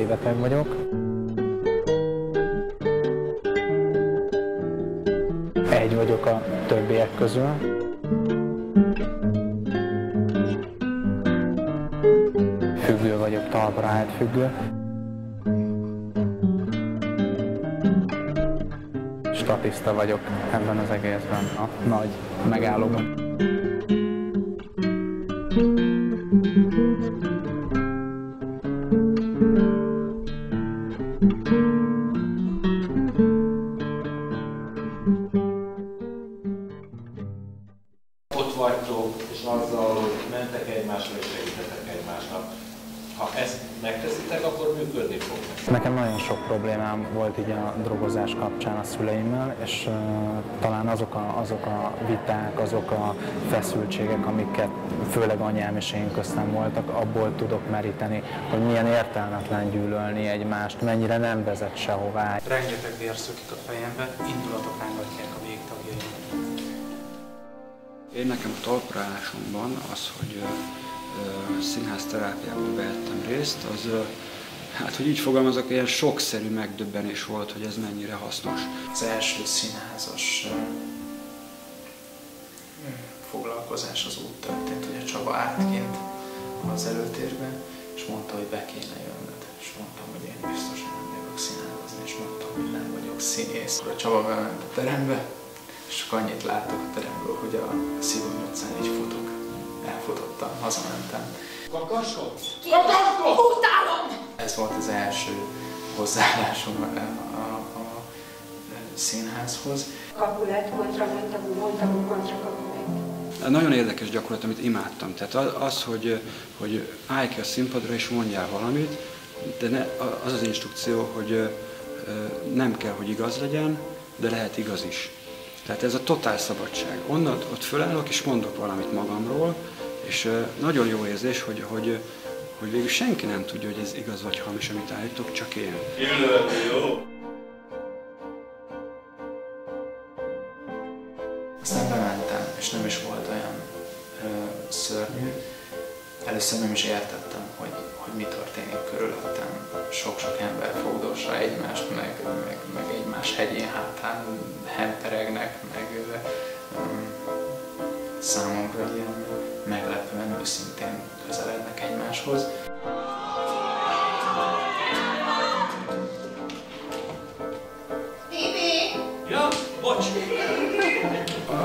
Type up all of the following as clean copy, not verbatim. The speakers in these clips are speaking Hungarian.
szélbeteg vagyok. Egy vagyok a többiek közül. Függő vagyok, talpra állt függő. Statiszta vagyok ebben az egészben, a nagy megállóban. Ott vagytok, és azzal, hogy mentek egymásra és segítetek egymásnak. Ha ezt megteszitek, akkor működni fog. Nekem nagyon sok problémám volt így a drogozás kapcsán a szüleimmel, és talán azok a viták, azok a feszültségek, amiket főleg anyám és én köztem voltak, abból tudok meríteni, hogy milyen értelmetlen gyűlölni egymást, mennyire nem vezet sehová. Rengeteg vér szökik a fejembe, indulatok rángatják a végtagjaimat. Én nekem a talpraállásomban az, hogy színházterápiában vehettem részt, az, hát hogy így fogalmazok, ilyen sokszerű megdöbbenés volt, hogy ez mennyire hasznos. Az első színházas foglalkozás az úgy történt, hogy a Csaba állt kint az előtérbe, és mondta, hogy be kéne jönnöd. És mondtam, hogy én biztosan nem jövök színházni, és mondtam, hogy nem vagyok színész. Akkor a Csaba bement a terembe, és csak annyit láttak a teremből, hogy a szívem utcán így futok. Elfutottam, hazamentem. Kakaskodsz? Kakaskodsz! Utálom! Ez volt az első hozzáállásom a színházhoz. Kapulát kontra mondtam, kontra kapulát. Nagyon érdekes gyakorlat, amit imádtam. Tehát az, hogy állj ki a színpadra és mondjál valamit, de az az instrukció, hogy nem kell, hogy igaz legyen, de lehet igaz is. Tehát ez a totál szabadság. Onnan ott fölállok és mondok valamit magamról, és nagyon jó érzés, hogy végül senki nem tudja, hogy ez igaz vagy hamis, amit állítok, csak én. Jó! Aztán bementem, és nem is volt olyan szörnyű. Először nem is értettem, hogy mi történik körülöttem. Sok-sok ember fogdossa egymást, meg egymás hegyén hátán hemperegnek, meg számomra ilyen meglepően őszintén közelednek egymáshoz. Bibi! Ja, bocs!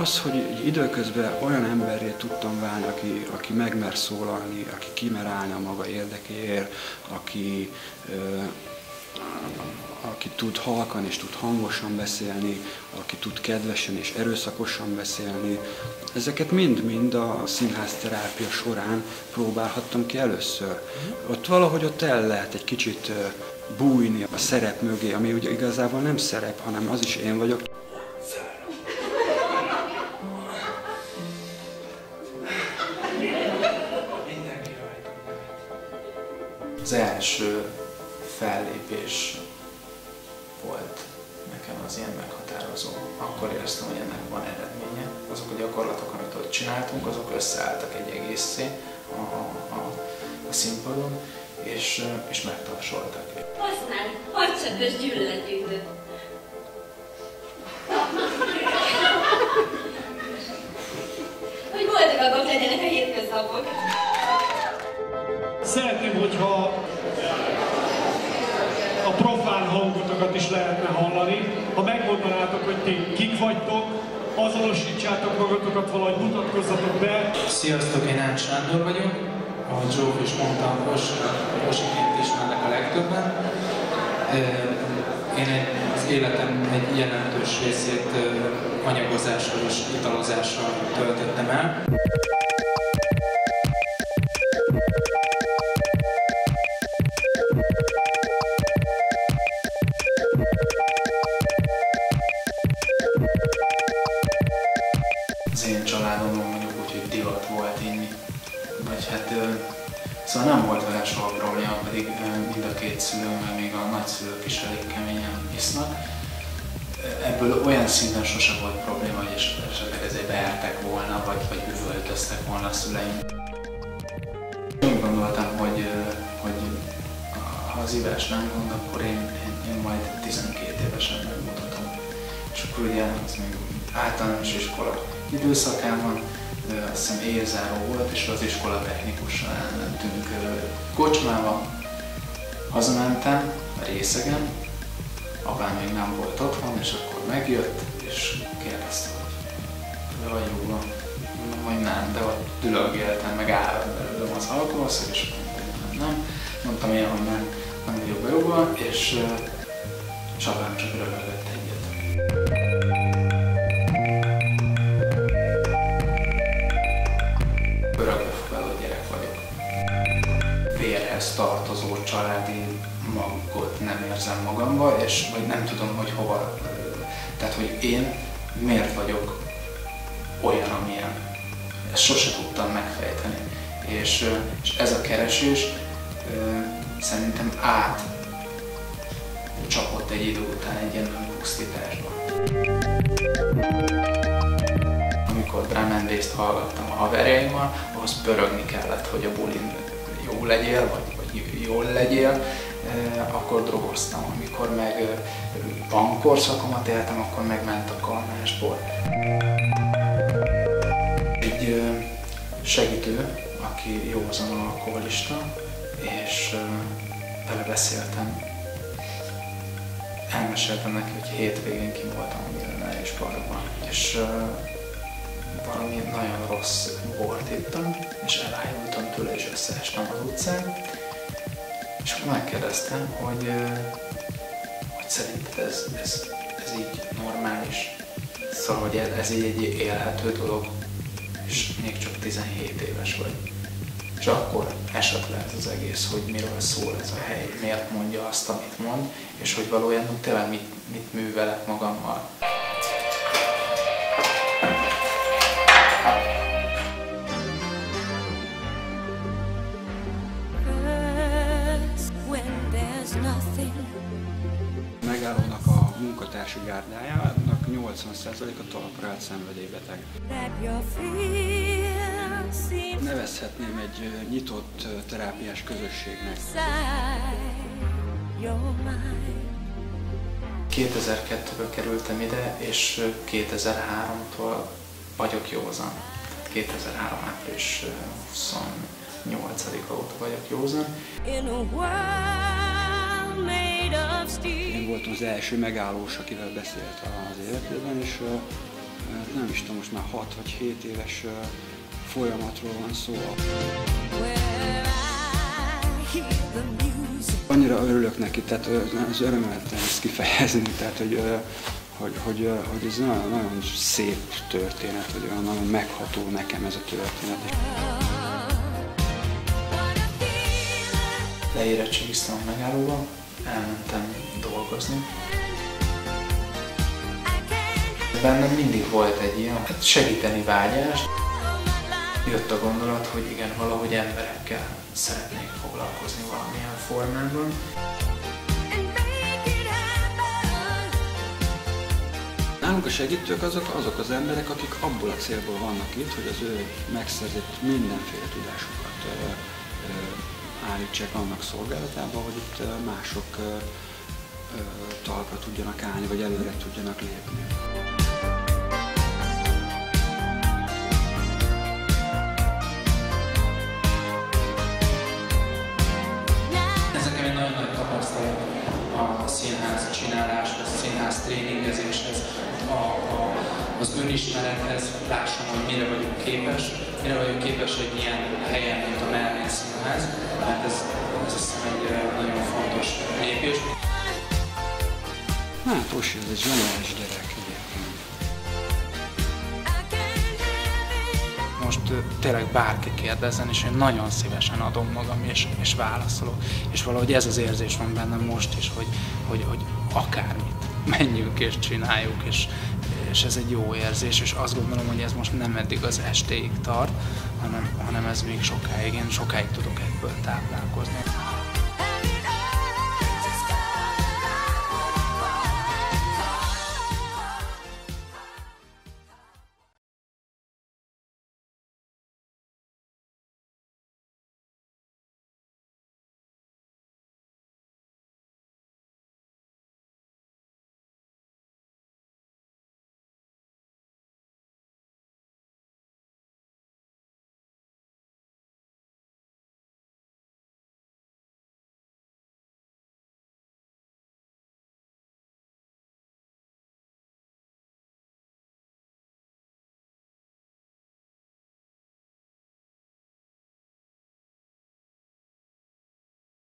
Az, hogy időközben olyan emberré tudtam válni, aki megmer szólalni, aki kimer állni a maga érdekéért, aki tud halkan és tud hangosan beszélni, aki tud kedvesen és erőszakosan beszélni. Ezeket mind-mind a színházterápia során próbálhattam ki először. Ott valahogy el lehet egy kicsit bújni a szerep mögé, ami ugye igazából nem szerep, hanem az is én vagyok. Az első fellépés volt nekem az ilyen meghatározó. Akkor éreztem, hogy ennek van eredménye. Azok a gyakorlatok, amit ott csináltunk, azok összeálltak egy egészé a színpadon, és megtapsoltak. Használj, hadsetes gyűlöletgyűjtőt. Hogy boldogabban legyenek a hétköznapok. Szeretném, hogyha a profán hangotokat is lehetne hallani. Ha megmondanátok, hogy ti kik vagytok, azonosítsátok magatokat, valahogy mutatkozzatok be. Sziasztok, én Ács Sándor vagyok. Ahogy Zsóf is mondta, Rosiként ismernek a legtöbben. Én az életem egy jelentős részét anyagozással és italozással töltöttem el. Az én családomban mondjuk úgy, hogy divat volt inni. Vagy hát, szóval nem volt vele soha probléma, pedig mind a két szülőm, meg még a nagyszülők is elég keményen isznak. Ebből olyan szinten sose volt probléma, hogy esetleg ezért beertek volna, vagy üvöltöztek volna a szüleim. Úgy gondoltam, hogy ha az ívás nem gond, akkor én majd 12 évesen megmutatom. És akkor ugye az még általános iskola időszakán van, azt hiszem éjzáró volt, és az iskola technikussal elmentünk kocsmába. Hazamentem a részegen, apám még nem volt otthon, és akkor megjött, és kérdezte, hogy vagy jó van. Mondom, hogy nem, de ott dülögéltem, meg árad belőlem az alkoholszag, és mondtam, hogy nem. Mondtam én, hogy nem vagyok bejogva, és apám csak röhögött egyet. Örökbefogadó gyerek vagyok. Vérhez tartozó családi magot nem érzem magamba, és vagy nem tudom, hogy hova. Tehát, hogy én miért vagyok olyan, amilyen. Ezt sose tudtam megfejteni. És ez a keresés szerintem átcsapott egy idő után egy ilyen önpusztításba. Amikor drum and bass-t hallgattam a haverjaimmal, ahhoz pörögni kellett, hogy a bulin jó legyél, vagy jól legyél, akkor drogoztam. Amikor meg bankorszakomat éltem, akkor megment a kalmásból. Egy segítő, aki józan alkoholista, és vele beszéltem. Elmeséltem neki, hogy hétvégén kim voltam a Millenáris Parkban, és valami nagyon rossz bort ittam, és elájultam tőle, és összeestem az utcán. És akkor megkérdeztem, hogy szerinted ez így normális, szóval, hogy ez így egy élhető dolog, és még csak 17 éves vagy. És akkor esett le ez az egész, hogy miről szól ez a hely, miért mondja azt, amit mond, és hogy valójában tényleg mit művelek magammal. Megállónak a munkatársi gárdájának 80%-a talpra állt szenvedélybeteg. Nevezhetném egy nyitott terápiás közösségnek. 2002-ben kerültem ide, és 2003-tól vagyok józan. 2003. április 28-a óta vagyok józan. Én voltam az első megállós, akivel beszélt az életében, és nem is tudom, most már 6 vagy 7 éves folyamatról van szó. Annyira örülök neki, tehát az örömet nem ezt kifejezni, tehát hogy ez nagyon szép történet, hogy olyan nagyon megható nekem ez a történet. Leérettségiztem a megállóba, elmentem dolgozni. Bennem mindig volt egy ilyen segíteni vágyás. Jött a gondolat, hogy igen, valahogy emberekkel szeretnék foglalkozni valamilyen formában. Nálunk a segítők azok az emberek, akik abból a célból vannak itt, hogy az ő megszerzett mindenféle tudásukat állítsák annak szolgálatába, hogy itt mások talpra tudjanak állni, vagy előre tudjanak lépni. Ez nekem egy nagyon nagy tapasztalat a színház csináláshoz, a színház tréningezéshez, az önismerethez, lássam, hogy mire vagyok képes egy ilyen helyen, mint a Melvin Színház, mert ez azt hiszem egy nagyon fontos lépés. Hát Osi, ez egy zseniális gyerek egyébként. Most tényleg bárki kérdezzen, és én nagyon szívesen adom magam, és válaszolok. És valahogy ez az érzés van bennem most is, hogy akármit menjünk és csináljuk, és ez egy jó érzés, és azt gondolom, hogy ez most nem eddig az estéig tart, hanem ez még sokáig, én sokáig tudok ebből táplálkozni.